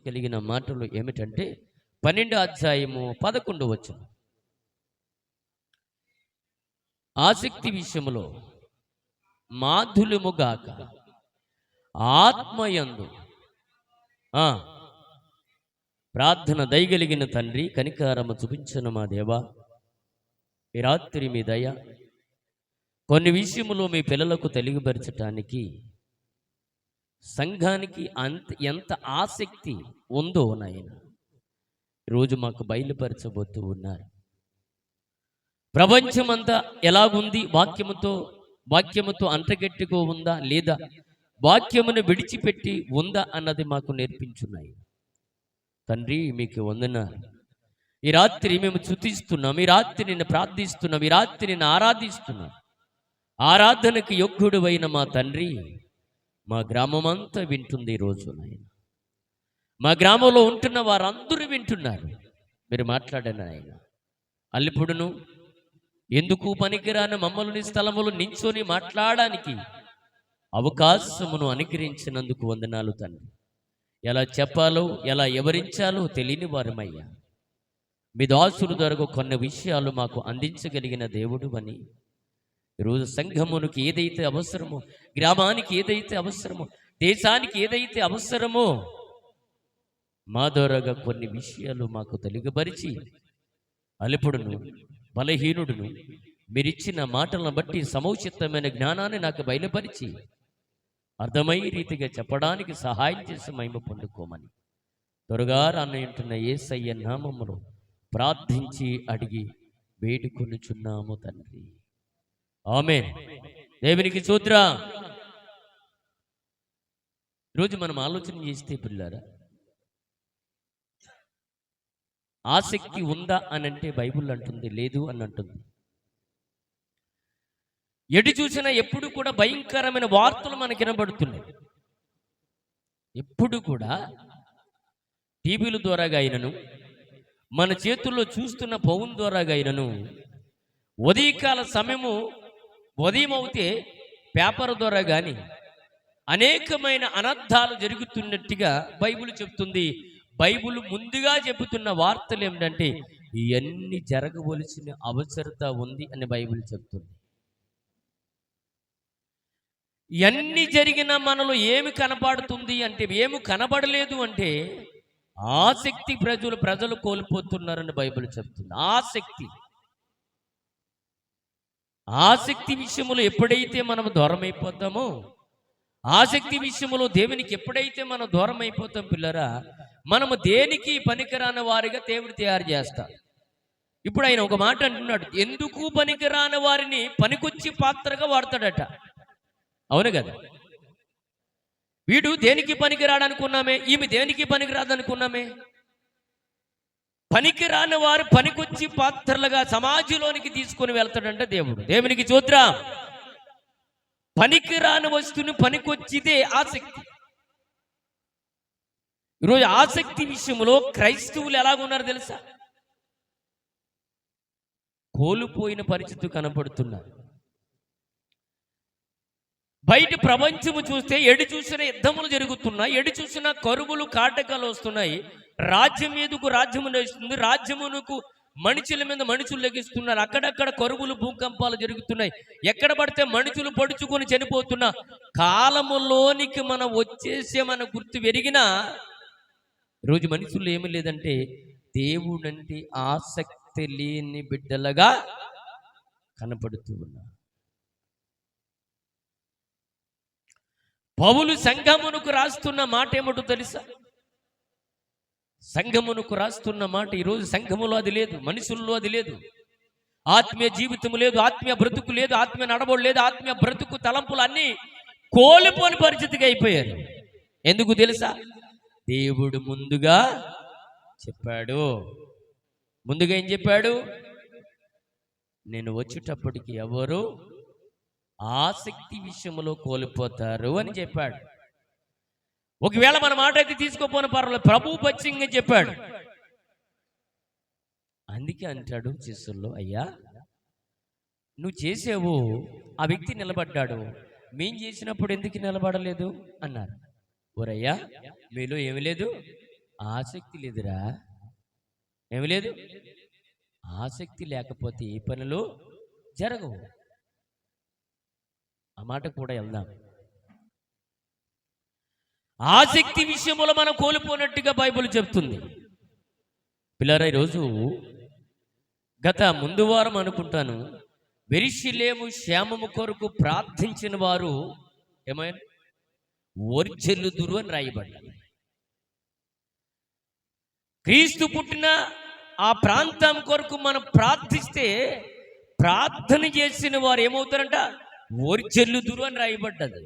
గమనించగలిగిన మాటలు ఏమిటంటే 12వ అధ్యాయము 11వ వచనం. ఆసక్తి విషయములో మాధుల్యముగాక ఆత్మయందు ప్రార్థన దయగలిగిన తండ్రి, కనికారము చూపించను మా దేవా, ఈ రాత్రి మీ దయ కొన్ని విషయములో మీ పిల్లలకు తెలియపరచటానికి సంఘానికి ఎంత ఆసక్తి ఉందో నాయన ఈరోజు మాకు బయలుపరచబోతూ ఉన్నారు. ప్రపంచమంతా ఎలాగుంది, వాక్యముతో అంటగట్టుకో ఉందా లేదా వాక్యమును విడిచిపెట్టి ఉందా అన్నది మాకు నేర్పించున్నాయి. తండ్రి మీకు వందనాలు. ఈ రాత్రి మేము స్తుతిస్తున్నాం, ఈ రాత్రి నిన్ను ప్రార్థిస్తున్నాం, ఈ రాత్రి నిన్ను ఆరాధిస్తున్నాం. ఆరాధనకి యోగ్యుడు అయిన మా తండ్రి, మా గ్రామమంతా వింటుంది ఈరోజు నాయన. మా గ్రామంలో ఉంటున్న వారందరూ వింటున్నారు. మీరు మాట్లాడండి ఆయన. అల్లిపుడును ఎందుకు పనికిరాని మమ్మల్ని స్థలములు నించొని మాట్లాడడానికి అవకాశమును అనుగ్రహించినందుకు వందనాలు తండ్రి. ఎలా చెప్పాలో ఎలా వివరించాలో తెలియని వారమయ్యా, మీ దాసుల ద్వారా కొన్ని విషయాలు మాకు అందించగలిగిన దేవుడు అని ఈరోజు సంఘమునికి ఏదైతే అవసరమో, గ్రామానికి ఏదైతే అవసరమో, దేశానికి ఏదైతే అవసరమో మా ద్వారాగా కొన్ని విషయాలు మాకు తెలియపరిచి అల్పుడును బలహీనుడును మీరిచ్చిన మాటలను బట్టి సముచితమైన జ్ఞానాన్ని నాకు బయలుపరిచి అర్థమయ్యే రీతిగా చెప్పడానికి సహాయం చేసి మహిమ పొందుకోమని త్వరగా రానంటున్న యేసయ్య నామములో ప్రార్థించి అడిగి వేడుకొనుచున్నాము తండ్రి, ఆమేన్. దేవునికి స్తోత్రం. ఈరోజు మనం ఆలోచన చేస్తే పిల్లారా, ఆసక్తి ఉందా అని అంటే బైబిల్ అంటుంది లేదు అని అంటుంది. ఎటు చూసినా ఎప్పుడు కూడా భయంకరమైన వార్తలు మనకు వినబడుతున్నాయి. ఎప్పుడు కూడా టీవీల ద్వారాగా అయినను, మన చేతుల్లో చూస్తున్న ఫోన్ ద్వారాగా అయినను, ఉదయకాల సమయము ఉదయం అవుతే పేపర్ ద్వారా కానీ అనేకమైన అనర్థాలు జరుగుతున్నట్టుగా బైబిల్ చెప్తుంది. బైబిల్ ముందుగా చెబుతున్న వార్తలు ఏమిటంటే ఇవన్నీ జరగవలసిన అవసరత ఉంది అని బైబిల్ చెప్తుంది. ఇవన్నీ జరిగిన మనలో ఏమి కనపడుతుంది అంటే, ఏమి కనబడలేదు అంటే ఆసక్తి ప్రజలు కోల్పోతున్నారని బైబిల్ చెప్తుంది. ఆసక్తి విషయంలో ఎప్పుడైతే మనం దూరం అయిపోతామో, ఆసక్తి విషయంలో దేవునికి ఎప్పుడైతే మనం దూరం అయిపోతాం పిల్లరా, మనము దేనికి పనికిరాని వారిగా దేవుడు తయారు చేస్తాడు. ఇప్పుడు ఆయన ఒక మాట అంటున్నాడు, ఎందుకు పనికిరాని వారిని పనికొచ్చి పాత్రగా వాడతాడట. అవును కదా? వీడు దేనికి పనికిరాడనుకున్నామే, ఈమె దేనికి పనికిరాదనుకున్నామే. పనికిరాని వారు పనికొచ్చి పాత్రలుగా సమాజంలోనికి తీసుకొని వెళ్తాడంట దేవుడు. దేవునికి స్తోత్రం. పనికిరాని వస్తువుని పనికొచ్చితే ఆసక్తి. ఈరోజు ఆసక్తి విషయంలో క్రైస్తవులు ఎలాగున్నారు తెలుసా? కోల్పోయిన పరిస్థితి కనపడుతున్నారు. బయట ప్రపంచము చూస్తే ఎడు చూసిన యుద్ధములు జరుగుతున్నాయి, ఎడు చూసిన కరువులు కాటకాలు వస్తున్నాయి. రాజ్యం మీదకు రాజ్యము లేస్తుంది, రాజ్యమునకు మనుషుల మీద మనుషులు లెగిస్తున్నారు. అక్కడక్కడ కరువులు భూకంపాలు జరుగుతున్నాయి. ఎక్కడ పడితే మనుషులు పొడుచుకొని చనిపోతున్న కాలములోనికి మనం వచ్చేసే మన గుర్తు పెరిగినా రోజు మనుషులు ఏమీ లేదంటే దేవుడంటే ఆసక్తి లేని బిడ్డలుగా కనపడుతూ ఉన్నారు. పౌలు సంఘమునకు రాస్తున్న మాట ఏమిటో తెలుసా? సంఘమునకు రాస్తున్న మాట ఈరోజు సంఘములో అది లేదు, మనుషుల్లో అది లేదు. ఆత్మీయ జీవితం లేదు, ఆత్మీయ బ్రతుకు లేదు, ఆత్మీయ నడబడి లేదు, ఆత్మీయ బ్రతుకు తలంపులు అన్నీ కోల్పోని పరిస్థితిగా అయిపోయారు. ఎందుకు తెలుసా? దేవుడు ముందుగా చెప్పాడు. ముందుగా ఏం చెప్పాడు? నేను వచ్చేటప్పటికి ఎవరు ఆసక్తి విషయంలో కోల్పోతారు అని చెప్పాడు. ఒకవేళ మన మాట అయితే తీసుకోపోయిన పర్వాలేదు, ప్రభు పచ్చిగా చెప్పాడు. అందుకే అంటాడు శిష్యుల్లో, అయ్యా నువ్వు చేసావు, ఆ వ్యక్తి నిలబడ్డాడు, మేం చేసినప్పుడు ఎందుకు నిలబడలేదు అన్నారు. ఓరయ్యా మీలో ఏమి లేదు, ఆసక్తి లేదురా. ఏమి లేదు? ఆసక్తి లేకపోతే ఏ పనులు జరగవు. ఆ మాట కూడా వెళ్దాం. ఆసక్తి విషయంలో మనం కోల్పోయినట్టుగా బైబిల్ చెప్తుంది. పిల్లరా, ఈరోజు గత ముందు వారం అనుకుంటాను, యెరూషలేము క్షేమము కొరకు ప్రార్థించిన వారు ఏమైనా వర్ధిల్లుదురు అని రాయబడ్డారు. క్రీస్తు పుట్టిన ఆ ప్రాంతం కొరకు మనం ప్రార్థిస్తే ప్రార్థన చేసిన వారు ఏమవుతారంట? వర్ధిల్లుదురు అని రాయబడ్డది.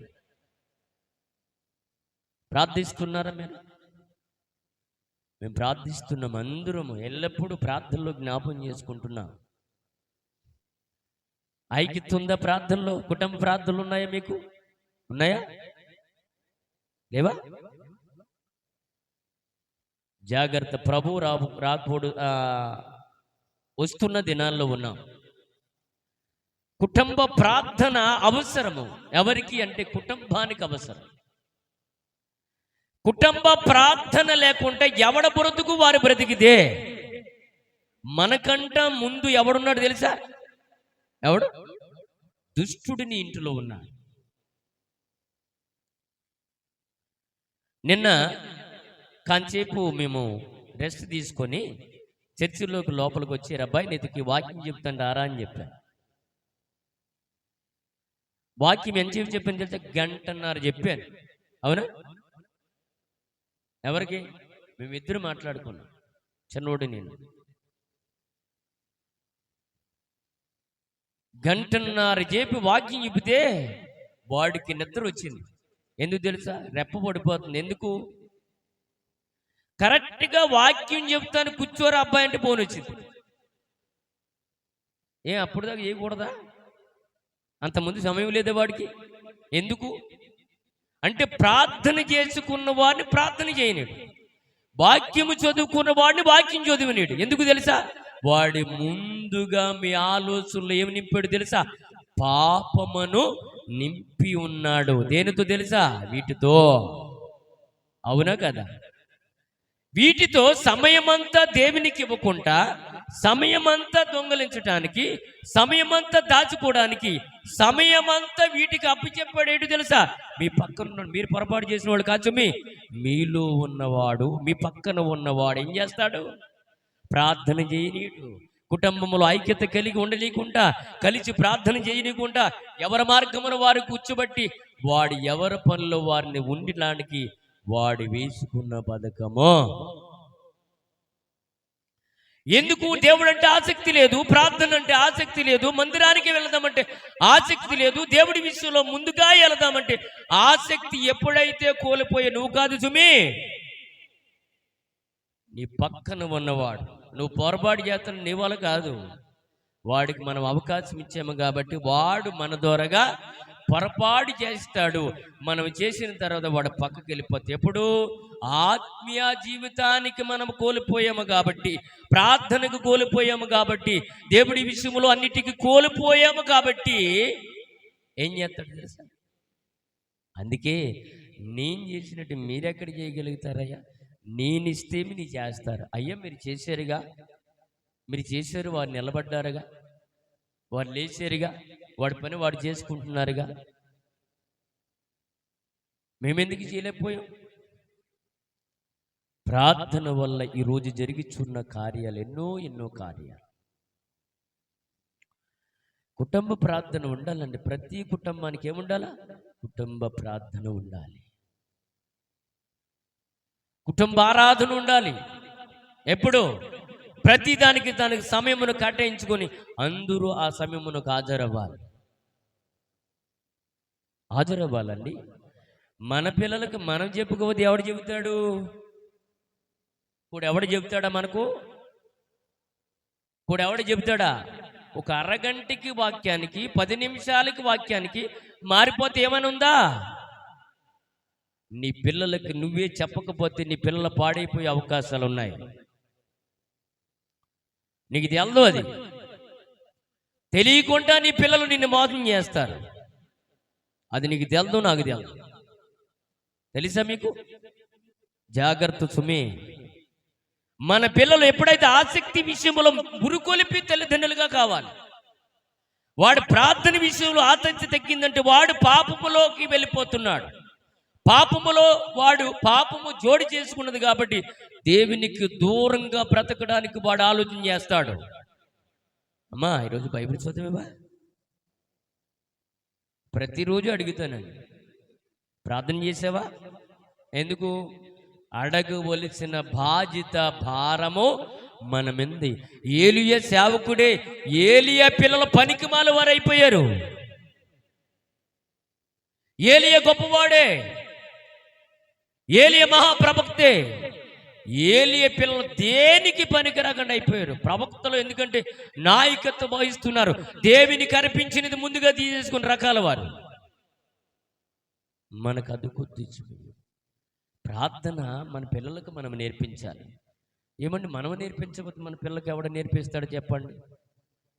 ప్రార్థిస్తున్నారా మీరు? మేము ప్రార్థిస్తున్నాం. అందరము ఎల్లప్పుడూ ప్రార్థనలో జ్ఞాపం చేసుకుంటున్నాం. ఐక్యత ఉందా ప్రార్థనలో? కుటుంబ ప్రార్థనలు ఉన్నాయా మీకు? ఉన్నాయా? లేవా? జాగ్రత్త, ప్రభు రాకపోడు వస్తున్న దినాల్లో ఉన్నాం. కుటుంబ ప్రార్థన అవసరము. ఎవరికి అంటే కుటుంబానికి అవసరం. కుటుంబ ప్రార్థన లేకుంటే ఎవడ బ్రతుకు వారు బ్రతికితే. మనకంట ముందు ఎవడున్నాడు తెలుసా? ఎవడు? దుష్టుడిని ఇంటిలో ఉన్నాడు. నిన్న కాంచేపు మేము రెస్ట్ తీసుకొని చర్చిలోకి లోపలికి వచ్చి, అబ్బాయి నీతికి వాక్యం చెప్తాను రారా అని చెప్పాను. వాక్యం ఎంతసేపు చెప్పాను తెలుసా? గంటన్నర చెప్పాను. అవునా? ఎవరికి? మేమిద్దరు మాట్లాడుకున్నాం, చిన్నోడు నేను. గంటన్నర చెప్పి వాక్యం చెబితే వాడికి నిద్ర వచ్చింది. ఎందుకు తెలుసా? రెప్ప పడిపోతుంది. ఎందుకు? కరెక్ట్గా వాక్యం చెప్తాను కూర్చోరా అబ్బాయి అంటే ఫోన్ వచ్చింది. అప్పుడు దాకా చేయకూడదా? అంతకుముందు సమయం లేదా వాడికి? ఎందుకు అంటే ప్రార్థన చేసుకున్న వాడిని ప్రార్థన చేయలేడు, వాక్యము చదువుకున్న వాడిని వాక్యం చదివినాడు. ఎందుకు తెలుసా? వాడి ముందుగా మీ ఆలోచనలు ఏమి నింపాడు తెలుసా? పాపమును నింపి ఉన్నాడు. దేనితో తెలుసా? వీటితో. అవునా కదా? వీటితో సమయమంతా దేవునికి ఇవ్వకుండా, సమయమంతా దొంగలించడానికి, సమయమంతా దాచుకోవడానికి, సమయమంతా వీటికి అప్పచెప్పాడేంటి తెలుసా? మీ పక్కన మీరు పొరపాటు చేసిన వాడు కాదు, మీలో ఉన్నవాడు, మీ పక్కన ఉన్నవాడు ఏం చేస్తాడు? ప్రార్థన చేయనీడు. కుటుంబంలో ఐక్యత కలిగి ఉండలేకుండా, కలిసి ప్రార్థన చేయనీయకుండా, ఎవరి మార్గమున వారు కూర్చోబట్టి వాడు ఎవరి పనిలో వారిని ఉండడానికి వాడు వేసుకున్న పథకము. ఎందుకు? దేవుడు అంటే ఆసక్తి లేదు, ప్రార్థన అంటే ఆసక్తి లేదు, మందిరానికి వెళదామంటే ఆసక్తి లేదు, దేవుడి విషయంలో ముందుగా వెళదామంటే ఆసక్తి ఎప్పుడైతే కోల్పోయే నువ్వు కాదు సుమి, నీ పక్కన ఉన్నవాడు. నువ్వు పొరపాటు చేస్తున్న నీ వల్ల కాదు, వాడికి మనం అవకాశం ఇచ్చాము కాబట్టి వాడు మన ద్వారాగా పొరపాటు చేస్తాడు. మనం చేసిన తర్వాత వాడు పక్కకి వెళ్ళిపోతే, ఎప్పుడు? ఆత్మీయ జీవితానికి మనం కోల్పోయాము కాబట్టి, ప్రార్థనకు కోల్పోయాము కాబట్టి, దేవుడి విషయంలో అన్నిటికీ కోల్పోయాము కాబట్టి ఏం చేస్తాడు తెలుసా? అందుకే నేను చేసినట్టు మీరెక్కడ చేయగలుగుతారయ్యా? నేను ఇస్తే మీరు చేస్తారు. అయ్యా మీరు చేశారుగా, మీరు చేశారు, వారు నిలబడ్డారుగా, వారు లేచారుగా, వాడి పని వాడు చేసుకుంటున్నారుగా, మేమెందుకు చేయలేకపోయాం? ప్రార్థన వల్ల ఈరోజు జరిగిచున్న కార్యాలు ఎన్నో కార్యాలు. కుటుంబ ప్రార్థన ఉండాలండి. ప్రతి కుటుంబానికి ఏముండాలా? కుటుంబ ప్రార్థన ఉండాలి, కుటుంబ ఆరాధన ఉండాలి. ఎప్పుడు? ప్రతి దానికి సమయమును కేటాయించుకొని అందరూ ఆ సమయమునకు హాజరవ్వాలండి. మన పిల్లలకు మనం చెప్పుకోవద్దు, ఎవడు చెబుతాడు? ఇప్పుడు ఎవడు చెబుతాడా మనకు? ఇప్పుడు ఎవడు చెబుతాడా? ఒక అరగంటకి వాక్యానికి, 10 నిమిషాలకి వాక్యానికి మారిపోతే ఏమైనా ఉందా? నీ పిల్లలకి నువ్వే చెప్పకపోతే నీ పిల్లలు పాడైపోయే అవకాశాలు ఉన్నాయి. నీకు తెలదు, అది తెలియకుండా నీ పిల్లలు నిన్ను మోసం చేస్తారు. అది నీకు తెలదు, నాకు తెలదు. తెలుసా మీకు? జాగ్రత్త సుమి. మన పిల్లలు ఎప్పుడైతే ఆసక్తి విషయంలో గురుకొలిపి తల్లిదండ్రులుగా కావాలి. వాడు ప్రార్థన విషయంలో ఆసక్తి తగ్గిందంటే వాడు పాపములోకి వెళ్ళిపోతున్నాడు. పాపములో వాడు పాపము జోడి చేసుకున్నది కాబట్టి దేవునికి దూరంగా బ్రతకడానికి వాడు ఆలోచన చేస్తాడు. అమ్మా ఈరోజు బైబిల్ చదివేవా? ప్రతిరోజు అడుగుతానండి, ప్రార్థన చేసావా? ఎందుకు? అడగవలసిన బాధ్యత భారము మన మీద. ఏలియా సేవకుడే, ఏలియా పిల్లల పనికిమాల వారు అయిపోయారు. ఏలియా గొప్పవాడే, ఏలియా మహాప్రవక్తే. ఏలియా పిల్లలు దేనికి పనికి రాకుండా అయిపోయారు. ప్రవక్తలు ఎందుకంటే నాయకత్వం వహిస్తున్నారు, దేవుని కనిపించినది ముందుగా తీసేసుకుని రకాల వారు. మనకు అది గుర్తించిపోయి ప్రార్థన మన పిల్లలకు మనం నేర్పించాలి. ఏమండి, మనం నేర్పించకపోతే మన పిల్లలకి ఎవడ నేర్పిస్తాడో చెప్పండి?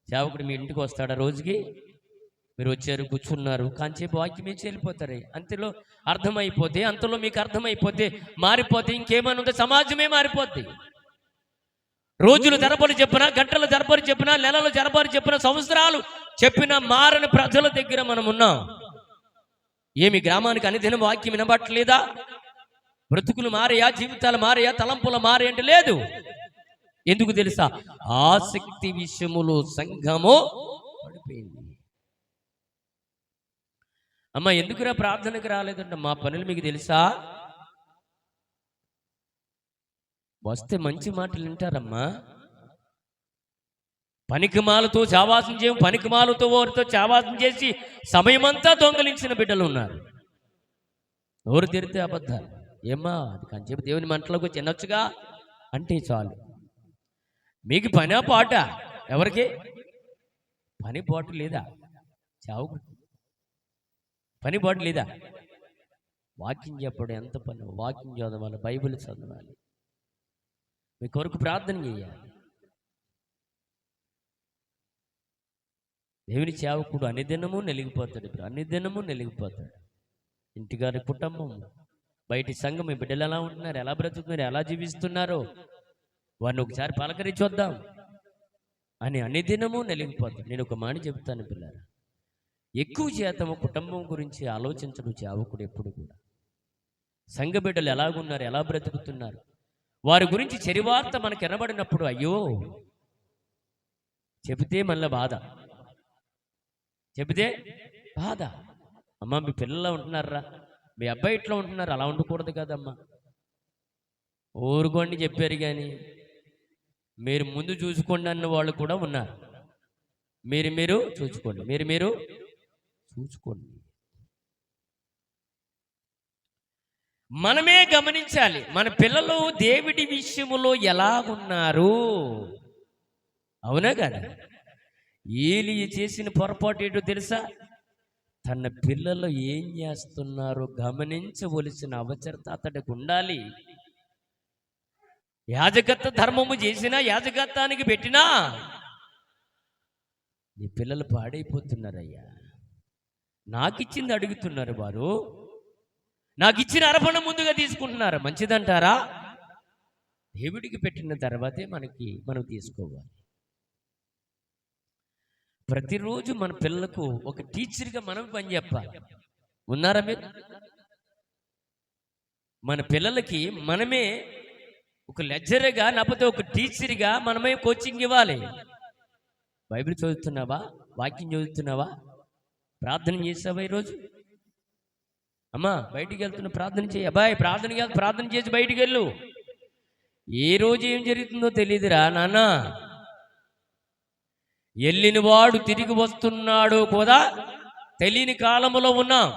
సేవకుడు మీ ఇంటికి వస్తాడా? రోజుకి మీరు వచ్చారు, కూర్చున్నారు, కాంచేపు వాక్యం ఇచ్చి వెళ్ళిపోతారు. అంతలో అర్థమైపోతే, అంతలో మీకు అర్థమైపోతే మారిపోతే ఇంకేమైనా ఉంటే సమాజమే మారిపోద్ది. రోజులు తరబడి చెప్పినా, గంటలు తరబడి చెప్పినా, నెలలు తరబడి చెప్పినా, సంవత్సరాలు చెప్పినా మారని ప్రజల దగ్గర మనం ఉన్నాం. ఏమి గ్రామానికి అనుదినం వాక్యం వినబట్టలేదా? బ్రతుకులు మారయా? జీవితాలు మారయా? తలంపులు మారయా అంటే లేదు. ఎందుకు తెలుసా? ఆసక్తి విషయములో సంఘము పడిపోయింది. అమ్మ ఎందుకురా ప్రార్థనకు రాలేదంట? మా పనులు మీకు తెలుసా? వస్తే మంచి మాటలు వింటారమ్మా. పనికిమాలతో చావాసం చేయము, పనికిమాలతో వారితో చావాసం చేసి సమయమంతా దొంగలించిన బిడ్డలు ఉన్నారు. నోరు తెరితే అబద్ధాలు. ఏమ్మా అది కంచేపు దేవుని మంటలోకి తినొచ్చుగా అంటే చాలు. మీకు పనా పాట? ఎవరికి పని పాటు లేదా? చావు పని పాటు లేదా? వాక్యం చెప్పడం ఎంత పని? వాక్యం చదవాలి, బైబిల్ చదవాలి, మీ కొరకు ప్రార్థన చేయాలి. దేవుని సేవకుడు అన్నిదినము నెలిగిపోతాడు. ఇప్పుడు అన్నిదినము నెలిగిపోతాడు. ఇంటిగారి కుటుంబం, బయటి సంఘం, మీ బిడ్డలు ఎలా ఉంటున్నారు, ఎలా బ్రతుకుతున్నారు, ఎలా జీవిస్తున్నారో వారిని ఒకసారి పలకరించొద్దాం అని అన్నిదినము నెలిగిపోతాడు. నేను ఒక మాట చెబుతాను పిల్లరా, ఎక్కువ శాతం కుటుంబం గురించి ఆలోచించడం సేవకుడు ఎప్పుడు కూడా. సంఘ బిడ్డలు ఎలాగున్నారు, ఎలా బ్రతుకుతున్నారు, వారి గురించి చెరివార్త మనకు ఎనబడినప్పుడు అయ్యో చెబితే మళ్ళీ బాధ, చెబితే బాధ. అమ్మ మీ పిల్లలు ఉంటున్నారా, మీ అబ్బాయి ఇట్లా ఉంటున్నారు, అలా ఉండకూడదు కదమ్మా. ఊరుకోండి చెప్పారు కానీ మీరు ముందు చూసుకోండి అన్న వాళ్ళు కూడా ఉన్నారు. మీరు చూసుకోండి, మీరు చూసుకోండి. మనమే గమనించాలి మన పిల్లలు దేవుడి విషయములో ఎలా ఉన్నారు. అవునా కదా? ఏలియా చేసిన పొరపాటు ఏంటో తెలుసా? తన పిల్లలు ఏం చేస్తున్నారో గమనించవలసిన అవసరత అతడికి ఉండాలి. యాజకత్వ ధర్మము చేసినా, యాజకత్వానికి పెట్టినా నీ పిల్లలు పాడైపోతున్నారయ్యా. నాకు ఇచ్చింది అడుగుతున్నారు వారు, నాకు ఇచ్చిన అర్పణ ముందుగా తీసుకుంటున్నారు. మంచిదంటారా? దేవుడికి పెట్టిన తర్వాతే మనం తీసుకోవాలి. ప్రతిరోజు మన పిల్లలకు ఒక టీచర్గా మనం పని చెప్పాలి. ఉన్నారా మీరు? మన పిల్లలకి మనమే ఒక లెక్చరర్గా, లేకపోతే ఒక టీచర్గా మనమే కోచింగ్ ఇవ్వాలి. బైబిల్ చదువుతున్నావా? వాక్యం చదువుతున్నావా? ప్రార్థన చేసావా ఈరోజు? అమ్మా బయటికి వెళ్తున్నా ప్రార్థన చేయి. అబ్బాయి ప్రార్థన చేసి బయటికి వెళ్ళు. ఏ రోజు ఏం జరుగుతుందో తెలియదురా నాన్న. వెళ్ళిన వాడు తిరిగి వస్తున్నాడో కూడా తెలియని కాలంలో ఉన్నాం.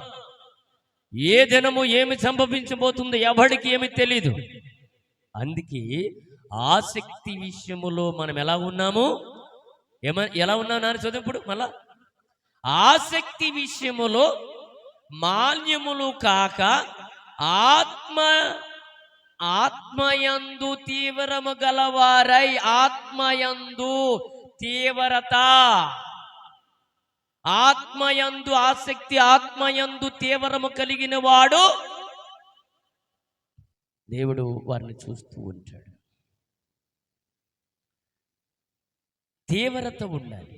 ఏ దినము ఏమి సంభవించబోతుందో ఎవరికి ఏమి తెలీదు. అందుకే ఆసక్తి విషయములో మనం ఎలా ఉన్నాము, ఎలా ఉన్నాం నాన్న చదువుప్పుడు మళ్ళా. ఆసక్తి విషయములో మాన్యములు కాక ఆత్మయందు తీవ్రము గలవారై, ఆత్మయందు తీవ్రత, ఆత్మయందు ఆసక్తి, ఆత్మయందు తీవ్రము కలిగిన వాడు దేవుడు వారిని చూస్తూ ఉంటాడు. తీవ్రత ఉండాలి.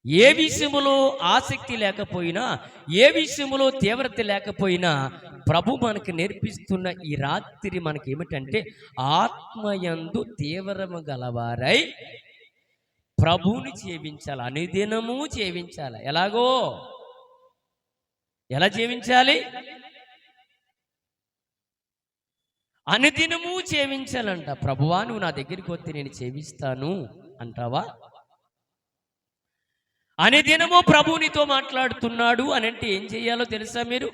ఏ విషయములో ఆసక్తి లేకపోయినా, ఏ విషయములో తీవ్రత లేకపోయినా ప్రభు మనకి నేర్పిస్తున్న ఈ రాత్రి మనకి ఏమిటంటే, ఆత్మయందు తీవ్రము గలవారై ప్రభువుని సేవించాలి, అనుదినము సేవించాలి. ఎలాగో, ఎలా సేవించాలి? అనుదినము సేవించాలంట. ప్రభువా నువ్వు నా దగ్గరికి వస్తే నేను సేవిస్తాను అంటావా? అనుదినము ప్రభు నీతో మాట్లాడుతున్నాడు అని అంటే ఏం చేయాలో తెలుసా మీరు?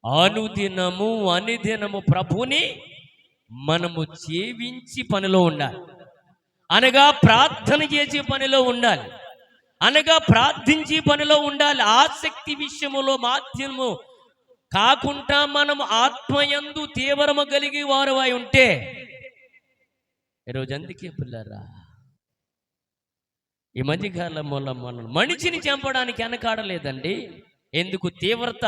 అనుదినము ప్రభుని మనము సేవించి పనిలో ఉండాలి. అనగా ప్రార్థన చేసే పనిలో ఉండాలి, అనగా ప్రార్థించే పనిలో ఉండాలి. ఆసక్తి విషయములో మాధ్యమము కాకుండా మనము ఆత్మయందు తీవ్రము కలిగి వారు అయి ఉంటే, ఈరోజు అందుకే పిల్లరా ఈ మధ్యకాలంలో మనం మనిషిని చంపడానికి వెనకాడలేదండి. ఎందుకు? తీవ్రత,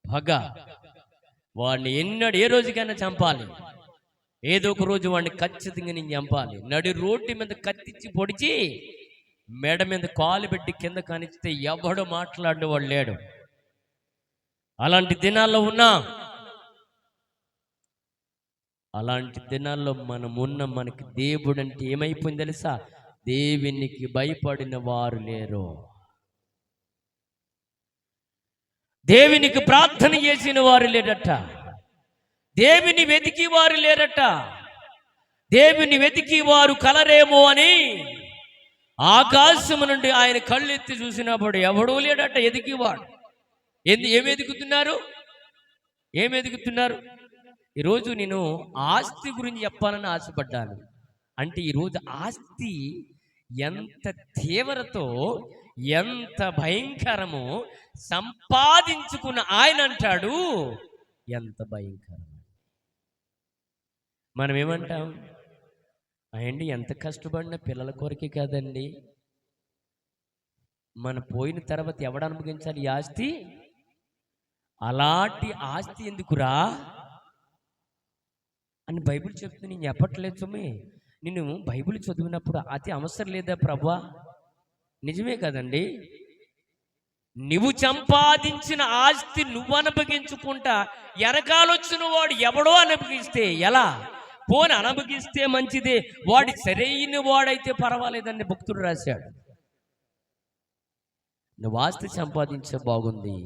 పగ. వాడిని ఏ రోజుకైనా చంపాలి, ఏదో ఒక రోజు వాడిని ఖచ్చితంగా నేను చంపాలి. నడి రోడ్డు మీద కత్తిచ్చి పొడిచి మెడ మీద కాలు పెట్టి కింద కానిస్తే ఎవడు మాట్లాడేవాడు లేడు. అలాంటి దినాల్లో ఉన్నాం. అలాంటి దినాల్లో మనకి దేవుడు అంటే ఏమైపోయింది తెలుసా? దేవునికి భయపడిన వారు లేరు, దేవునికి ప్రార్థన చేసిన వారు లేరట, దేవుని వెతికి వారు లేరట. దేవుని వెతికి వారు కలరేమో అని ఆకాశము నుండి ఆయన కళ్ళెత్తి చూసినప్పుడు ఎవడూ లేడట ఎదిగివాడు. ఏమి ఎదుగుతున్నారు? ఈరోజు నేను ఆస్తి గురించి చెప్పాలని ఆశపడ్డాను. అంటే ఈరోజు ఆస్తి ఎంత తీవ్రతో, ఎంత భయంకరమో సంపాదించుకున్న ఆయన అంటాడు ఎంత భయంకరం. మనం ఏమంటాం? అయ్యండి ఎంత కష్టపడిన పిల్లల కొరకే కాదండి, మన పోయిన తర్వాత ఎవడు అనుభవించాలి ఈ ఆస్తి? అలాంటి ఆస్తి ఎందుకురా అని బైబిల్ చెప్తుంది. నేను చెప్పట్లేదు సుమే, నేను బైబిల్ చదివినప్పుడు అతి అవసరం లేదా ప్రభువా? నిజమే కదండి. నువ్వు సంపాదించిన ఆస్తి నువ్వు అనుభవించుకుంటా వెనకాలొచ్చిన వాడు ఎవడో అనుభవిస్తే ఎలా? పోని అనుభవిస్తే మంచిదే, వాడి సరైన వాడైతే పర్వాలేదండి భక్తుడు రాశాడు. నువ్వు ఆస్తి సంపాదించే బాగుంది,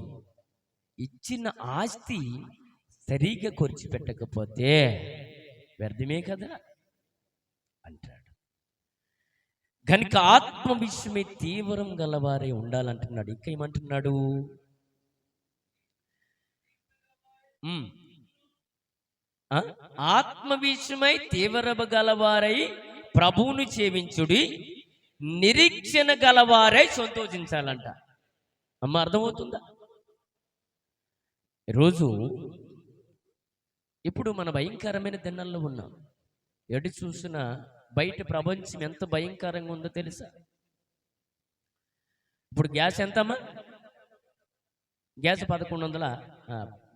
ఇచ్చిన ఆస్తి సరిగా ఖర్చు పెట్టకపోతే వ్యర్థమే కదా అంటాడు. కనుక ఆత్మ విషయమే తీవ్రం గలవారే ఉండాలంటున్నాడు. ఇంకా ఏమంటున్నాడు? ఆత్మ విషయమై తీవ్రమ గలవారై ప్రభువును సేవించుడి, నిరీక్షణ గలవారై సంతోషించాలంట. అమ్మ అర్థమవుతుందా? ఈరోజు ఇప్పుడు మన భయంకరమైన దినాల్లో ఉన్నాం. ఎటు చూసినా బయట ప్రపంచం ఎంత భయంకరంగా ఉందో తెలుసా? ఇప్పుడు గ్యాస్ ఎంతమ్మా? గ్యాస్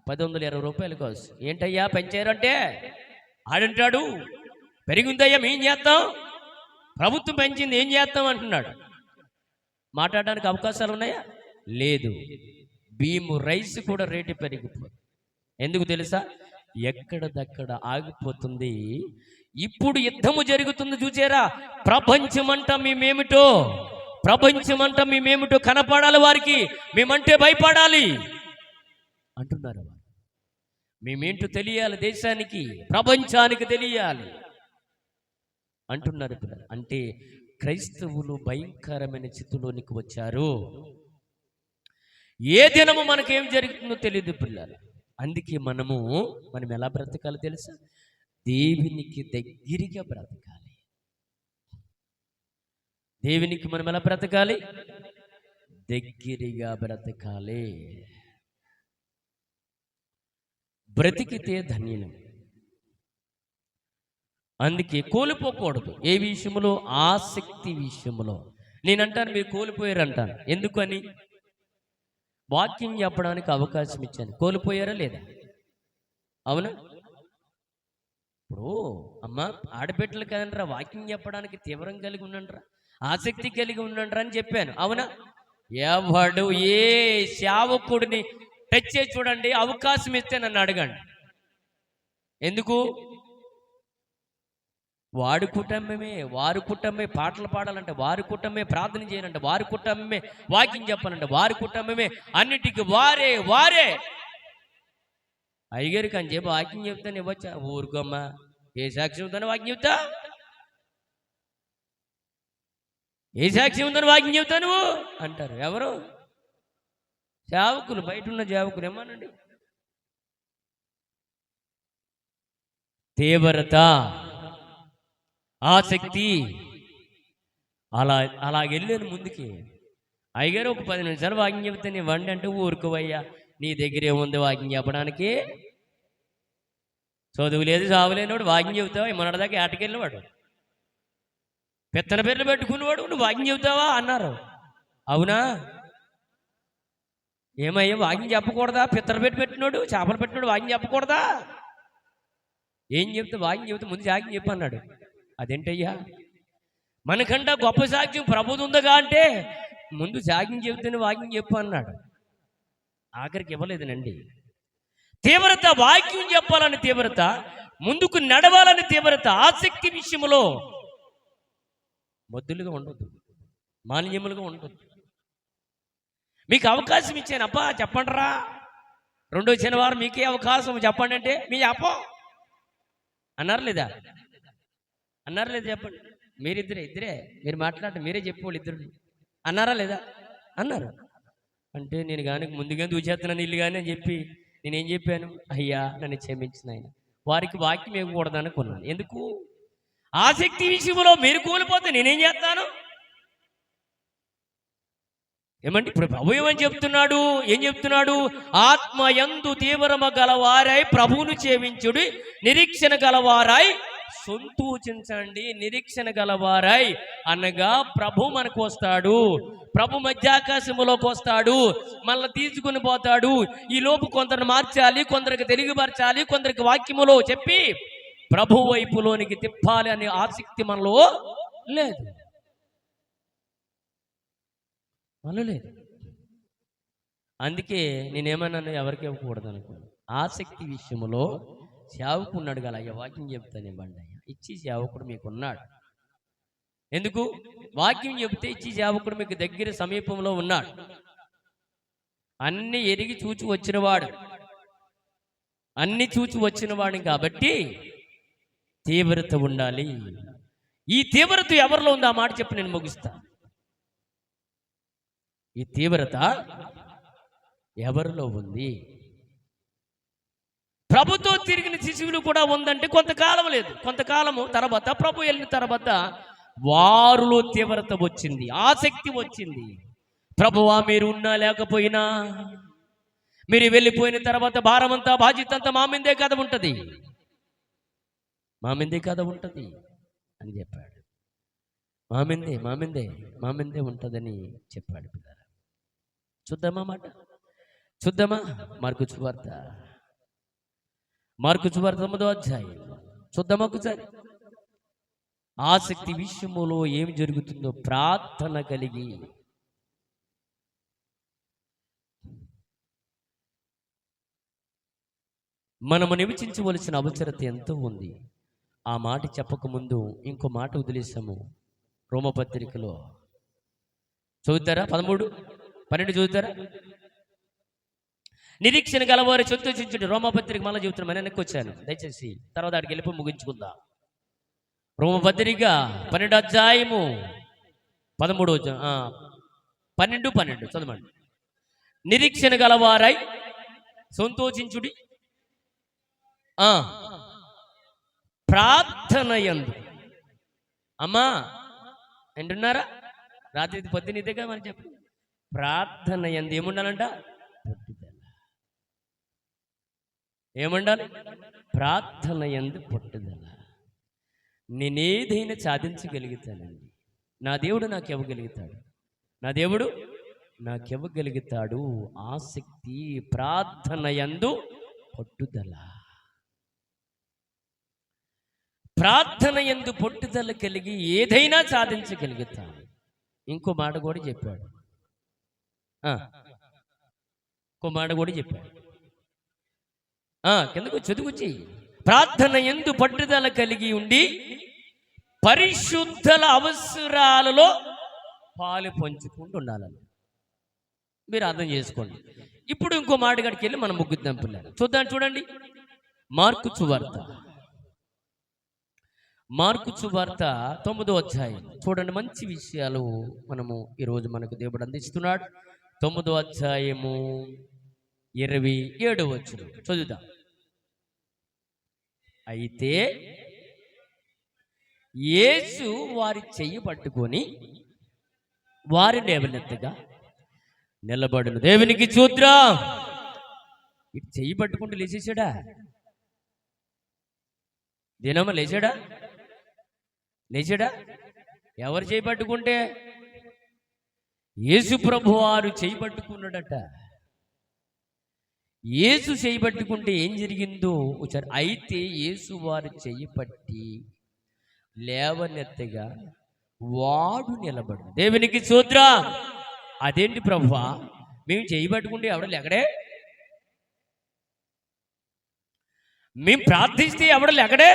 1120 రూపాయలు కావచ్చు. ఏంటయ్యా పెంచారంటే ఆడంటాడు పెరిగిందయ్యా ఏం చేస్తాం, ప్రభుత్వం పెంచింది ఏం చేస్తాం అంటున్నాడు. మాట్లాడడానికి అవకాశాలు ఉన్నాయా? లేదు. భీము రైస్ కూడా రేటు పెరిగిపోతుంది. ఎందుకు తెలుసా? ఎక్కడదక్కడ ఆగిపోతుంది. ఇప్పుడు యుద్ధము జరుగుతుంది చూసారా? ప్రపంచమంతా మేమేమిటో కనపడాలి వారికి, మేమంటే భయపడాలి అంటున్నారు. మేమేంటో తెలియాలి, దేశానికి ప్రపంచానికి తెలియాలి అంటున్నారు. అంటే క్రైస్తవులు భయంకరమైన స్థితిలోనికి వచ్చారు. ఏ దినము మనకేం జరుగుతుందో తెలియదు పిల్లలు. అందుకే మనం ఎలా బ్రతకాలి తెలుసా? దేవునికి దగ్గరగా బ్రతకాలి. దేవునికి మనం ఎలా బ్రతకాలి? దగ్గరగా బ్రతకాలి. బ్రతికితే ధన్యులం. అందుకే కోల్పోకూడదు. ఏ విషయంలో? ఆసక్తి విషయంలో. నేనంటాను మీరు కోల్పోయారు అంటాను. ఎందుకని? వాక్యం చెప్పడానికి అవకాశం ఇచ్చాను. కోల్పోయారా లేదా? అవునా? ఇప్పుడు ఇప్పుడు అమ్మ ఆడబిడ్డలు కదండ్రా వాక్యం చెప్పడానికి తీవ్రం కలిగి ఉండండిరా, ఆసక్తి కలిగి ఉండండిరా అని చెప్పాను, అవునా? ఎవడు ఏ సేవకుడిని టచ్ చేసి చూడండి, అవకాశం ఇస్తే నన్ను అడగండి. ఎందుకు? వారి కుటుంబమే పాటలు పాడాలంటే, వారి కుటుంబమే ప్రార్థన చేయాలంటే, వారి కుటుంబమే వాక్యం చెప్పాలంటే, వారి కుటుంబమే అన్నిటికీ వారే అయ్యగారికి అని చెప్పి వాక్యం చెప్తాను ఇవ్వచ్చా? ఊరుకోమ్మా, ఏ సాక్ష్యం ఉందని వాక్యం చెప్తా? ఏ సాక్ష్యం ఉందని వాక్యం చెప్తా నువ్వు అంటారు. ఎవరు? సేవకులు, బయట ఉన్న సేవకులు. ఏమనండి? తీవ్రత, ఆసక్తి, అలా వెళ్ళాను ముందుకి. అయ్యగారు ఒక 10 నిమిషాలు వాక్యం చెప్తే నీ వండి అంటే, ఊరుకోవయ్యా, నీ దగ్గర ఏముంది వాక్యం చెప్పడానికి? చదువు లేదు చావు లేనివాడు వాక్యం చెబుతావా? మొన్నటిదాకా ఏటకెళ్ళినవాడు, పెత్తన పేర్లు పెట్టుకునేవాడు, నువ్వు వాక్యం చెబుతావా అన్నారు. అవునా? ఏమయ్యా వాక్యం చెప్పకూడదా? పిత్తన పెట్టినాడు, చేపలు పెట్టినాడు వాక్యం చెప్పకూడదా? ఏం చెప్తే? వాక్యం చెబితే ముందు సాక్ష్యం చెప్పు అన్నాడు. అదేంటయ్యా, మనకంట గొప్ప సాక్ష్యం ప్రభుది ఉందగా అంటే, ముందు సాక్ష్యం చెబితేనే వాక్యం చెప్పు అన్నాడు. ఆఖరికి ఇవ్వలేదనండి. తీవ్రత, వాక్యం చెప్పాలని తీవ్రత, ముందుకు నడవాలని తీవ్రత, ఆసక్తి విషయంలో మొద్దులుగా ఉండొద్దు, మాలిన్యములుగా ఉండొద్దు. మీకు అవకాశం ఇచ్చాను, అబ్బా చెప్పండి రా, 2వ శనివారం మీకే అవకాశం చెప్పండి అంటే మీ చెప్పం అన్నారు లేదా? అన్నారు లేదా? చెప్పండి. ఇద్దరే మీరు మాట్లాడండి, మీరే చెప్పేవాళ్ళు ఇద్దరు అన్నారా లేదా? అన్నారు. అంటే నేను కానీ ముందుగా దూచేస్తున్నాను ఇల్లు కానీ అని చెప్పి నేనేం చెప్పాను? అయ్యా నన్ను క్షమించిన ఆయన, వారికి వాక్యం ఇవ్వకూడదు అనుకున్నాను. ఎందుకు? ఆసక్తి విషయంలో మీరు కోల్పోతే నేనేం చేస్తాను? ఏమంటే ఇప్పుడు ప్రభు ఏమని చెప్తున్నాడు? ఏం చెప్తున్నాడు? ఆత్మ యందు తీవ్రమ గలవారై ప్రభువును సేవించుడి, నిరీక్షణ గలవారై సంతోషించండి. నిరీక్షణ గలవారై అనగా ప్రభు మనకు వస్తాడు, ప్రభు మధ్యాకాశములోకి వస్తాడు, మనల్ని తీసుకుని పోతాడు. ఈ లోపు కొందరిని మార్చాలి, కొందరికి తెలియపరచాలి, కొందరికి వాక్యములో చెప్పి ప్రభు వైపులోనికి తిప్పాలి అనే ఆసక్తి మనలో లేదు. అందుకే నేనేమన్నాను, ఎవరికి ఇవ్వకూడదు అనుకోను. ఆసక్తి విషయంలో సేవకున్నాడు కదా, అయ్యా వాక్యం చెప్తాను ఇవ్వండి అయ్యా, ఇచ్చి సేవకుడు మీకున్నాడు. ఎందుకు? వాక్యం చెబితే ఇచ్చి సేవకుడు మీకు దగ్గర సమీపంలో ఉన్నాడు, అన్ని ఎరిగి చూచి వచ్చినవాడు, అన్ని చూచి వచ్చినవాడు. కాబట్టి తీవ్రత ఉండాలి. ఈ తీవ్రత ఎవరిలో ఉంది? ఆ మాట చెప్పి నేను ముగిస్తా. ఈ తీవ్రత ఎవరిలో ఉంది? ప్రభుతో తిరిగిన శిశువులు కూడా ఉందంటే కొంతకాలం లేదు, కొంతకాలము తర్వాత ప్రభు వెళ్ళిన తర్వాత వారిలో తీవ్రత వచ్చింది, ఆసక్తి వచ్చింది. ప్రభువా మీరు ఉన్నా లేకపోయినా, మీరు వెళ్ళిపోయిన తర్వాత భారమంతా బాధ్యత అంతా మా మీదే కథ ఉంటుంది, మా మీదే కథ ఉంటుంది అని చెప్పాడు. మా మీదే ఉంటుందని చెప్పాడు. పిల్లలు చూద్దామా మాట? చూద్దామా? మార్కు సువార్త 9వ అధ్యాయం చూద్దామా ఒకసారి. ఆసక్తి విషయములో ఏమి జరుగుతుందో ప్రార్థన కలిగి మనము నివసించవలసిన అవసరత ఎంతో ఉంది. ఆ మాట చెప్పకముందు ఇంకో మాట వదిలేసాము. రోమపత్రికలో చదువుతారా? 13-12 చదువుతారా? నిరీక్షణ గలవారు సంతోషించుడి. రోమపత్రిక మళ్ళీ చెబుతున్నాను, వెనక్కి వచ్చాను, దయచేసి తర్వాత అక్కడికి వెళ్ళిపోయి ముగించుకుందాం. రోమపత్రిక 12వ అధ్యాయము 12 చదవండి. నిరీక్షణ గలవారై సంతోషించుడి, ప్రార్థన యందు. అమ్మా అంటున్నారా? రాత్రి పొద్దునిదేగా మరి చెప్పు. ప్రార్థన యందు ఏముండాలంట? పట్టుదల. ఏముండాలి? ప్రార్థన యందు పట్టుదల. నేనేదైనా సాధించగలుగుతానండి, నా దేవుడు నాకు ఇవ్వగలుగుతాడు, నా దేవుడు నాకు ఇవ్వగలుగుతాడు. ఆసక్తి, ప్రార్థన యందు పట్టుదల. ప్రార్థన యందు పట్టుదల కలిగి ఏదైనా సాధించగలుగుతాం. ఇంకో మాట కూడా చెప్పాడు. ఇంకో మాట కూడా చెప్పాడు. కిందకు చదువుకొచ్చి, ప్రార్థన యందు పట్టుదల కలిగి ఉండి పరిశుద్ధుల అవసరాలలో పాలు పంచుకుంటూ ఉండాలని మీరు అర్థం చేసుకోండి. ఇప్పుడు ఇంకో మాట కాడికి వెళ్ళి మనం ముగ్గుద్దాం పిల్లలు. చూడండి, మార్కు సువార్త 9వ అధ్యాయం చూడండి. మంచి విషయాలు మనము ఈరోజు మనకు దేవుడు అందిస్తున్నాడు. 9వ అధ్యాయము 27వ వచనం చదువుదాం. అయితే యేసు వారి చెయ్యి పట్టుకొని వారి లేవనెత్తగా నిలబడును. దేవునికి స్తోత్రం. ఇటు చెయ్యి పట్టుకుంటూ లేచేసాడా? దినమ్మ లేచాడా? ఎవరు చేయి పట్టుకుంటే? యేసు ప్రభు వారు చేయి పట్టుకున్నాడట. యేసు చేయి పట్టుకుంటే ఏం జరిగిందో వచ్చారు. అయితే యేసు వారు చెయ్యి పట్టి లేవనెత్తగా వాడు నిలబడు. దేవునికి స్తోత్రం. అదేంటి ప్రభువా, మేము చేయి పట్టుకుంటే ఎవడలు ఎక్కడే? మేము ప్రార్థిస్తే ఎవడలు ఎక్కడే?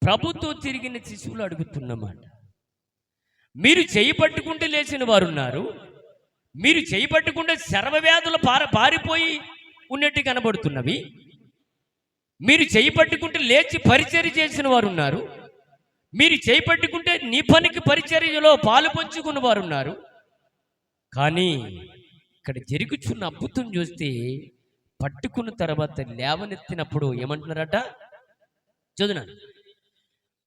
ప్రభుతో తిరిగిన శిశువులు అడుగుతున్నమాట. మీరు చేయి పట్టుకుంటే లేచిన వారు ఉన్నారు, మీరు చేయి పట్టుకుంటే సర్వవ్యాధులు పారిపోయి ఉన్నట్టు కనబడుతున్నవి, మీరు చేయి పట్టుకుంటే లేచి పరిచర్య చేసిన వారు ఉన్నారు, మీరు చేయి పట్టుకుంటే నీ పనికి పరిచర్యలో పాలు పంచుకున్న వారు ఉన్నారు. కానీ ఇక్కడ జరుగుతున్న అద్భుతం చూస్తే పట్టుకున్న తర్వాత లేవనెత్తినప్పుడు ఏమంటున్నారట? చదువునా.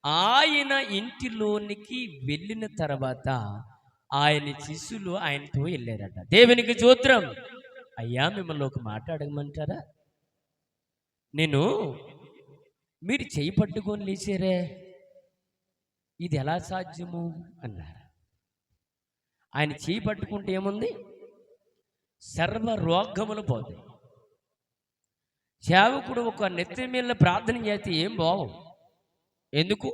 ఆయన ఇంటిలోనికి వెళ్ళిన తర్వాత ఆయన శిష్యులు ఆయనతో వెళ్ళారట. దేవునికి స్తోత్రం. అయ్యా, మిమ్మల్ని ఒక మాట అడగమంటారా? మీరు చేయి పట్టుకొని లేచారే, ఇది ఎలా సాధ్యము అన్నారు. ఆయన చేయి పట్టుకుంటే ఏముంది? సర్వ రోగములు పోతాయి. సేవకుడు ఒక నెత్తి మీద ప్రార్థన చేస్తే ఏం బావు. ఎందుకు?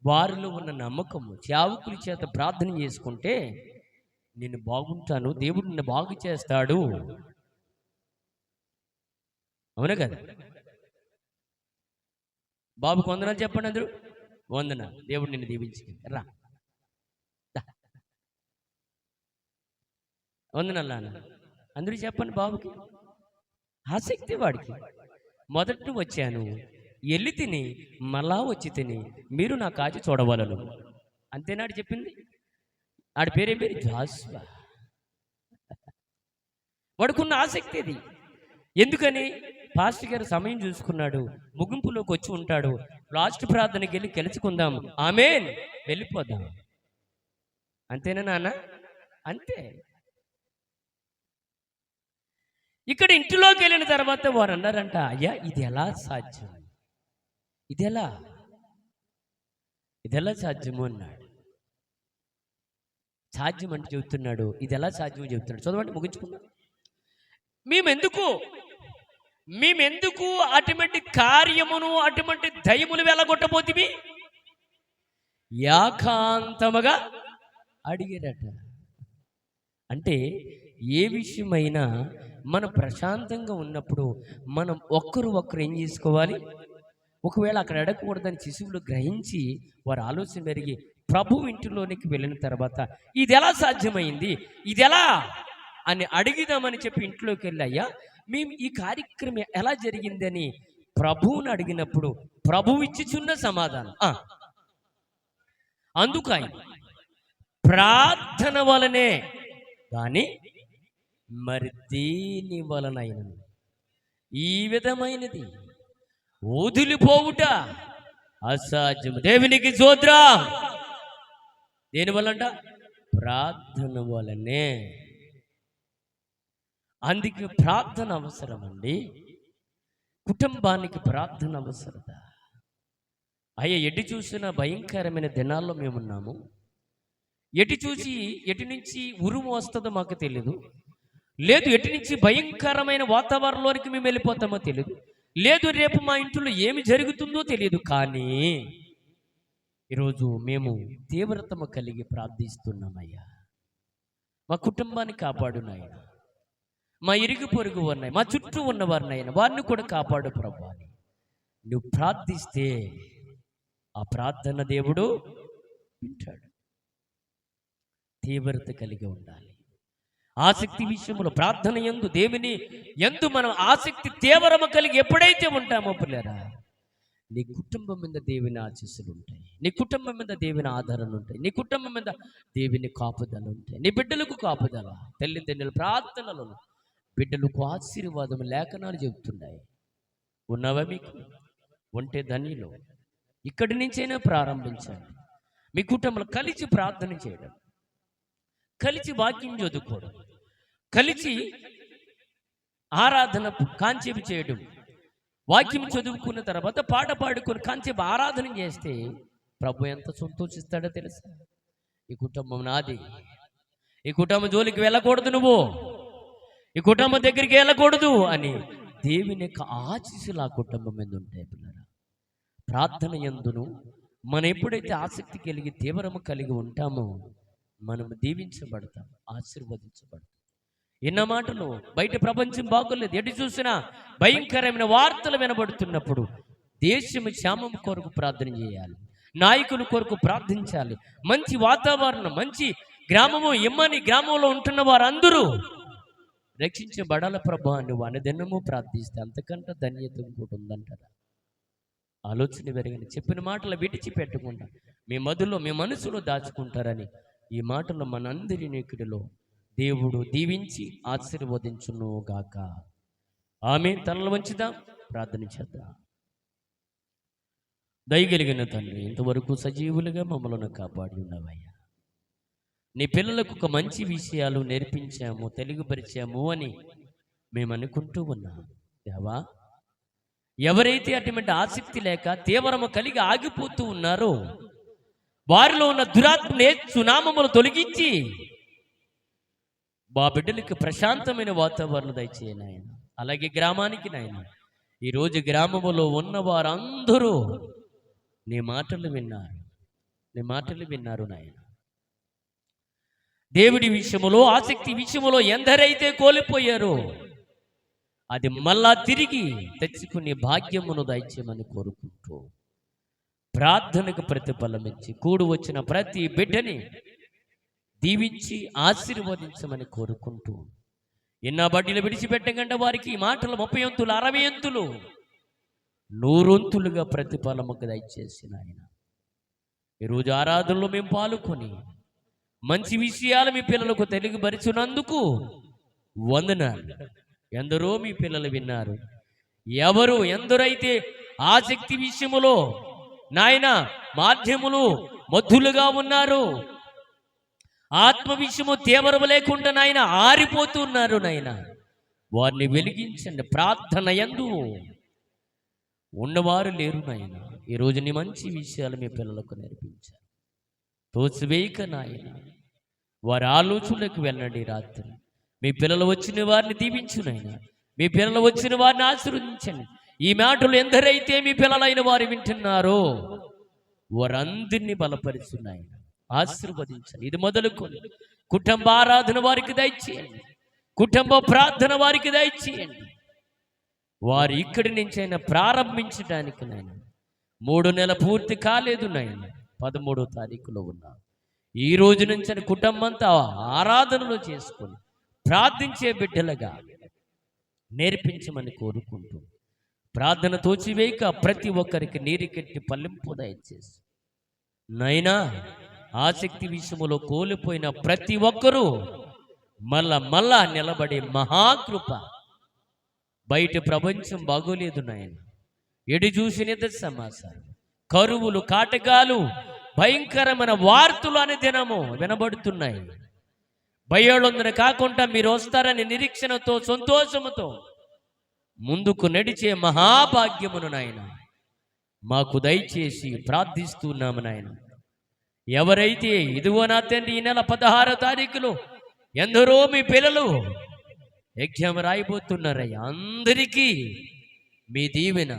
వారిలో ఉన్న నమ్మకము. సేవకుల చేత ప్రార్థన చేసుకుంటే నేను బాగుంటాను, దేవుడు నిన్ను బాగు చేస్తాడు. అవునా కదా? బాబుకు వందనాలు చెప్పండి అందరూ. వందనాలు, దేవుడు నిన్ను దీవించుకుంది. రా వందనాలు నాన్న అందరూ చెప్పండి. బాబుకి ఆసక్తి, వాడికి మొదట వచ్చాను, వెళ్ళి తిని మళ్ళా వచ్చి తిని మీరు నా కాచి చూడవలను. అంతేనాడు చెప్పింది. ఆడి పేరేం పేరు? జాషువా. వాడుకున్న ఆసక్తి అది. ఎందుకని? పాస్టర్ గారు సమయం చూసుకున్నాడు, ముగింపులోకి వచ్చి ఉంటాడు. లాస్ట్ ప్రార్థనకి వెళ్ళి గెలుచుకుందాం, ఆమేన్, వెళ్ళిపోదాం. అంతేనా నాన్న? అంతే. ఇక్కడ ఇంటిలోకి వెళ్ళిన తర్వాత వారు అన్నారంట, అయ్యా ఇది ఎలా సాధ్యం, ఇదెలా సాధ్యము అన్నాడు. సాధ్యం అంటే చెబుతున్నాడు, ఇది ఎలా సాధ్యమో చెబుతున్నాడు. చదవండి, ముగించుకుందాం. మేమెందుకు అటువంటి కార్యమును అటువంటి దయములు వెళ్ళగొట్టబోతివి? ఏకాంతముగా అడిగారట. అంటే ఏ విషయమైనా మనం ప్రశాంతంగా ఉన్నప్పుడు మనం ఒకరు ఏం చేసుకోవాలి? ఒకవేళ అక్కడ అడగకూడదని శిశువులు గ్రహించి వారు ఆలోచన పెరిగి ప్రభు ఇంటిలోనికి వెళ్ళిన తర్వాత ఇది ఎలా సాధ్యమైంది, ఇది ఎలా అని అడిగిదామని చెప్పి ఇంట్లోకి వెళ్ళాయ్యా, మేము ఈ కార్యక్రమం ఎలా జరిగిందని ప్రభువుని అడిగినప్పుడు ప్రభువు ఇచ్చిచున్న సమాధానం అందుకు ఆయన ప్రార్థన వలనే కానీ మరి దేని వలనైనను ఈ విధమైనది వదిలిపోవుట అసాధ్యం. దేవునికి స్తోత్రం. దేని వల్లంట? ప్రార్థన వలనే. అందుకే ప్రార్థన అవసరం అండి. కుటుంబానికి ప్రార్థన అవసరత. అయ్యా, ఎటు చూసినా భయంకరమైన దినాల్లో మేమున్నాము. ఎటు నుంచి ఉరుము వస్తుందో మాకు తెలియదు, లేదు ఎటు నుంచి భయంకరమైన వాతావరణంలోనికి మేము వెళ్ళిపోతామో తెలియదు. లేదు రేపు మా ఇంట్లో ఏమి జరుగుతుందో తెలియదు. కానీ ఈరోజు మేము తీవ్రతము కలిగి ప్రార్థిస్తున్నామయ్యా. మా కుటుంబాన్ని కాపాడు నాయన, మా ఇరుగు పొరుగు వారిని, మా చుట్టూ ఉన్న వారినైనా వారిని కూడా కాపాడు ప్రభు అని నువ్వు ప్రార్థిస్తే ఆ ప్రార్థన దేవుడు వింటాడు. తీవ్రత కలిగి ఉండాలి. ఆసక్తి విషయంలో ప్రార్థన యందు దేవుని యందు మనం ఆసక్తి తీవ్రము కలిగి ఎప్పుడైతే ఉంటామో పిల్లరా, నీ కుటుంబం మీద దేవుని ఆశీస్సులు ఉంటాయి, నీ కుటుంబం మీద దేవుని ఆధారాలు ఉంటాయి, నీ కుటుంబం మీద దేవుని కాపుదలు ఉంటాయి, నీ బిడ్డలకు కాపుదల, తల్లిదండ్రుల ప్రార్థనలు, బిడ్డలకు ఆశీర్వాదం లేఖనాలు చెబుతున్నాయి. ఉన్నావా? మీకు ఉంటే ధన్యులు. ఇక్కడి నుంచైనా ప్రారంభించండి. మీ కుటుంబంలో కలిసి ప్రార్థన చేయడం, కలిసి వాక్యం చదువుకోవడం, కలిసి ఆరాధన కాంచేపు చేయడం. వాక్యం చదువుకున్న తర్వాత పాట పాడుకొని కాంచేపు ఆరాధన చేస్తే ప్రభు ఎంత సంతోషిస్తాడో తెలుసా? ఈ కుటుంబం నాది, ఈ కుటుంబం జోలికి వెళ్ళకూడదు, నువ్వు ఈ కుటుంబం దగ్గరికి వెళ్ళకూడదు అని దేవుని యొక్క ఆశీస్సులు ఆ కుటుంబం మీద ఉంటాయి. పిల్లరా, ప్రార్థన యందును మనం ఎప్పుడైతే ఆసక్తి కలిగి తీవ్రము కలిగి ఉంటామో మనం దీవించబడతాం, ఆశీర్వదించబడతాం. ఎన్న మాటలు బయట ప్రపంచం బాగోలేదు, ఎటు చూసినా భయంకరమైన వార్తలు వినబడుతున్నప్పుడు దేశం క్షేమం కొరకు ప్రార్థన చేయాలి, నాయకుల కొరకు ప్రార్థించాలి. మంచి వాతావరణం, మంచి గ్రామము, ఎమ్మని గ్రామంలో ఉంటున్న వారందరూ రక్షించబడాల ప్రభా నువ్వు అనుదినము ప్రార్థిస్తే అంతకంటే ధన్యత ఇంకోటి ఉందంటారా? ఆలోచన పెరిగిన చెప్పిన మాటలు విడిచిపెట్టకుండా మీ మధులో మీ మనసులో దాచుకుంటారని ఈ మాటలు మనందరి నీకుడిలో దేవుడు దీవించి ఆశీర్వదించును గాక. ఆమె తలలు వంచుదాం, ప్రార్థన చేద్దాం. దయగలిగిన తండ్రి, ఇంతవరకు సజీవులుగా మమ్మల్ని కాపాడి ఉన్నావయ్యా. నీ పిల్లలకు ఒక మంచి విషయాలు నేర్పించాము, తెలుగుపరిచాము అని మేము అనుకుంటూ ఉన్నాం దేవా. ఎవరైతే అటువంటి ఆసక్తి లేక తీవ్రము కలిగి ఆగిపోతూ ఉన్నారో వారిలో ఉన్న దురాత్మనే సునామములు తొలగించి మా బిడ్డలకు ప్రశాంతమైన వాతావరణం దయచేయ నాయన. అలాగే గ్రామానికి నాయన, ఈరోజు గ్రామములో ఉన్న వారందరూ నీ మాటలు విన్నారు, నీ మాటలు విన్నారు నాయన. దేవుడి విషయములో, ఆసక్తి విషయములో ఎందరైతే కోల్పోయారో అది మళ్ళా తిరిగి తెచ్చుకునే భాగ్యమును దయచేయమని కోరుకుంటూ ప్రార్థనకు ప్రతిఫలమిచ్చి కూడు వచ్చిన ప్రతి బిడ్డని దీవించి ఆశీర్వదించమని కోరుకుంటూ ఎన్న బడ్డీలు విడిచిపెట్టకంటే వారికి ఈ మాటలు 30 వంతులు 60 వంతులు 100 వంతులుగా ప్రతిఫలముకు దయచేసిన ఆయన ఈరోజు ఆరాధనలో మేము పాల్గొని మంచి విషయాలు మీ పిల్లలకు తెలియపరిచినందుకు వందనాలు. ఎందరో మీ పిల్లలు విన్నారు. ఎందరైతే ఆసక్తి విషయములో నాయన మాధ్యములు మధులుగా ఉన్నారు, ఆత్మ విషయము తీవ్రము లేకుండా నాయన ఆరిపోతున్నారు నాయన, వారిని వెలిగించండి. ప్రార్థన యందు ఉన్నవారు లేరు నాయన. ఈరోజు నీ మంచి విషయాలు మీ పిల్లలకు నేర్పించారు. తోసివేయక నాయన వారి ఆలోచనలకు వెళ్ళండి. రాత్రి మీ పిల్లలు వచ్చిన వారిని దీవించునైనా, మీ పిల్లలు వచ్చిన వారిని ఆశీర్వదించండి. ఈ మాటలు ఎందరైతే మీ పిల్లలైన వారు వింటున్నారో వారందరినీ బలపరుచున్నాయి, ఆశీర్వదించండి. ఇది మొదలుకొని కుటుంబ ఆరాధన వారికి దయచేయండి, కుటుంబ ప్రార్థన వారికి దయచేయండి. వారు ఇక్కడి నుంచైనా ప్రారంభించడానికి నాయన 3 నెలలు పూర్తి కాలేదు నాయన, 13వ తారీఖులో ఉన్నా. ఈ రోజు నుంచి కుటుంబంతో ఆరాధనలు చేసుకొని ప్రార్థించే బిడ్డలుగా నేర్పించమని కోరుకుంటూ ప్రార్థన తోచివేయక ప్రతి ఒక్కరికి నీరుకెట్టి పల్లింపు దయచేసి నైనా ఆసక్తి విషయములో కోల్పోయిన ప్రతి ఒక్కరూ మళ్ళా నిలబడే మహాకృప. బయట ప్రపంచం బాగోలేదు నాయన, ఎడి చూసినది సమాచారం, కరువులు, కాటకాలు, భయంకరమైన వార్తలు అనే దినము వినబడుతున్నాయి. భయోళందన కాకుండా మీరు వస్తారని నిరీక్షణతో సంతోషముతో ముందుకు నడిచే మహాభాగ్యమును నాయన మాకు దయచేసి ప్రార్థిస్తున్నాము నాయన. ఎవరైతే ఇదిగో నా తండ్రి ఈ నెల 16వ తారీఖులో ఎందరో మీ పిల్లలు ఎగ్జామ్ రాయిపోతున్నారయ్యా, అందరికీ మీ దీవెన,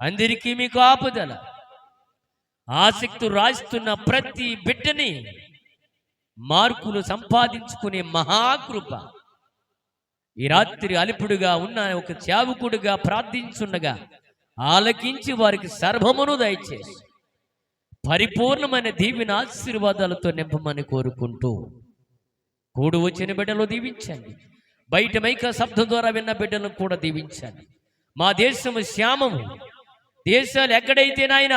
అందరికీ మీ కాపుదల, ఆసక్తి రాస్తున్న ప్రతి బిడ్డని మార్కులు సంపాదించుకునే మహాకృప ఈ రాత్రి అలిపుడుగా ఉన్న ఒక సేవకుడుగా ప్రార్థించుండగా ఆలకించి వారికి సర్వమును దయచేసి పరిపూర్ణమైన దీవెన ఆశీర్వాదాలతో నింపమని కోరుకుంటూ కూడు వచ్చిన బిడ్డలు దీవించండి. బయట మైక శబ్దం ద్వారా విన్న బిడ్డలను కూడా దీవించండి. మా దేశము శ్యామము, దేశాలు ఎక్కడైతే నాయన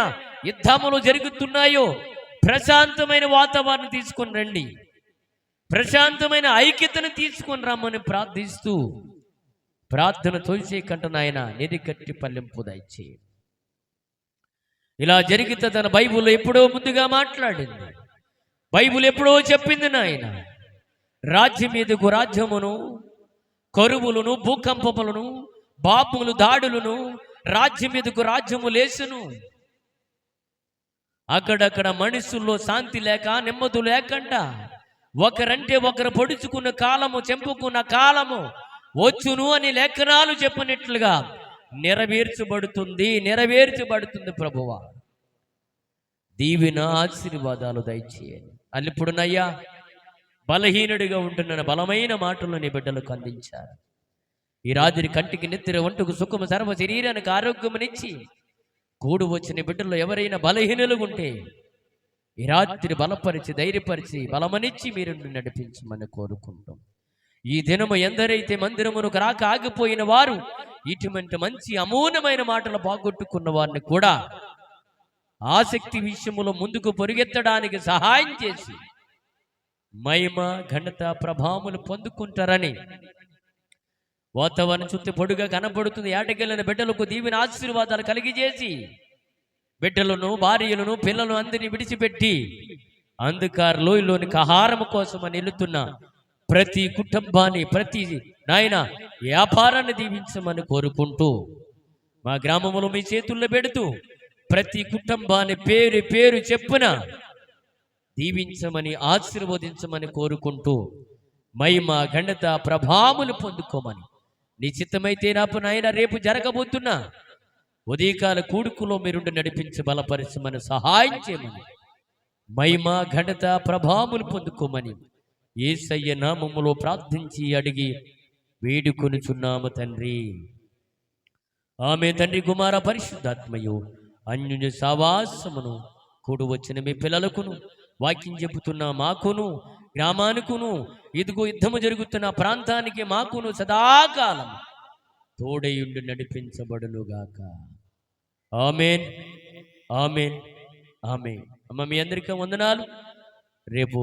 యుద్ధములు జరుగుతున్నాయో ప్రశాంతమైన వాతావరణం తీసుకొని రండి, ప్రశాంతమైన ఐక్యతను తీసుకొని రమ్మని ప్రార్థిస్తూ ప్రార్థన తోసే కంట నాయన నిధికట్టి పల్లెంపు దయచేయండి. ఇలా జరిగితే తన బైబుల్ ఎప్పుడో ముందుగా మాట్లాడింది, బైబుల్ ఎప్పుడో చెప్పింది నాయన, రాజ్యం మీదకు రాజ్యమును, కరువులను, భూకంపములను, బాపులు దాడులను, రాజ్యం మీదకు రాజ్యము లేసును. అక్కడక్కడ మనుషుల్లో శాంతి లేక నెమ్మది లేకుండా ఒకరంటే ఒకరు పొడుచుకున్న కాలము, చెంపుకున్న కాలము వచ్చును అని లేఖనాలు చెప్పినట్లుగా నెరవేర్చబడుతుంది ప్రభువా. దీవెన ఆశీర్వాదాలు దయచేయండి. అల్లిప్పుడునయ్యా బలహీనుడిగా ఉంటున్న బలమైన మాటలు నీ బిడ్డలకు అందించారు. ఈ రాత్రి కంటికి నిద్ర, ఒంటుకు సుఖము, సర్వ శరీరానికి ఆరోగ్యమునిచ్చి కూడు వచ్చిన బిడ్డలు ఎవరైనా బలహీనులు ఉంటే ఈ రాత్రి బలపరిచి, ధైర్యపరిచి, బలమనిచ్చి మీరు నడిపించమని కోరుకుంటాం. ఈ దినము ఎందరైతే మందిరమునకు రాక ఆగిపోయిన వారు, ఇటువంటి మంచి అమూల్యమైన మాటలు బాగొట్టుకున్న వారిని కూడా ఆసక్తి విషయములో ముందుకు పరిగెత్తడానికి సహాయం చేసి మహిమ, ఘనత, ప్రభావములు పొందుకుంటారని వాతావరణం చుట్టూ పొడుగా కనబడుతుంది. ఏటకెళ్ళిన బిడ్డలకు దీవెన ఆశీర్వాదాలు కలిగిజేసి బిడ్డలను, భార్యలను, పిల్లలను అందరినీ విడిచిపెట్టి అంధకార లోయలోనికి ఆహారం కోసం అని వెళుతున్న ప్రతి కుటుంబాన్ని, ప్రతి నాయన వ్యాపారాన్ని దీవించమని కోరుకుంటూ మా గ్రామంలో మీ చేతుల్లో పెడుతూ ప్రతి కుటుంబాన్ని పేరు పేరు చెప్పున దీవించమని, ఆశీర్వదించమని కోరుకుంటూ మహిమ, ఘనత, ప్రభావములు పొందుకోమని నీ చిత్తమైతే నాయన రేపు జరగబోతున్న ఉదయకాల కూడుకులో మీరుండి నడిపించి బలపరచమని సహాయం చేయమని, మహిమ, ఘనత, ప్రభావములు పొందుకోమని యేసయ్య నామములో ప్రార్థించి అడిగి వేడుకొనుచున్నాము తండ్రి. ఆమె తండ్రి, కుమార, పరిశుద్ధాత్మయు అన్యుని సావాసమును కూడు వచ్చిన మీ పిల్లలకును, వాక్యం చెబుతున్న మాకును, గ్రామానికును, ఇదిగో యుద్ధము జరుగుతున్న ప్రాంతానికి మాకును సదాకాలం తోడయుండి నడిపించబడునుగాక. ఆమేన్, ఆమేన్, ఆమేన్. అమ్మ మీ అందరికీ వందనాలు. రేపు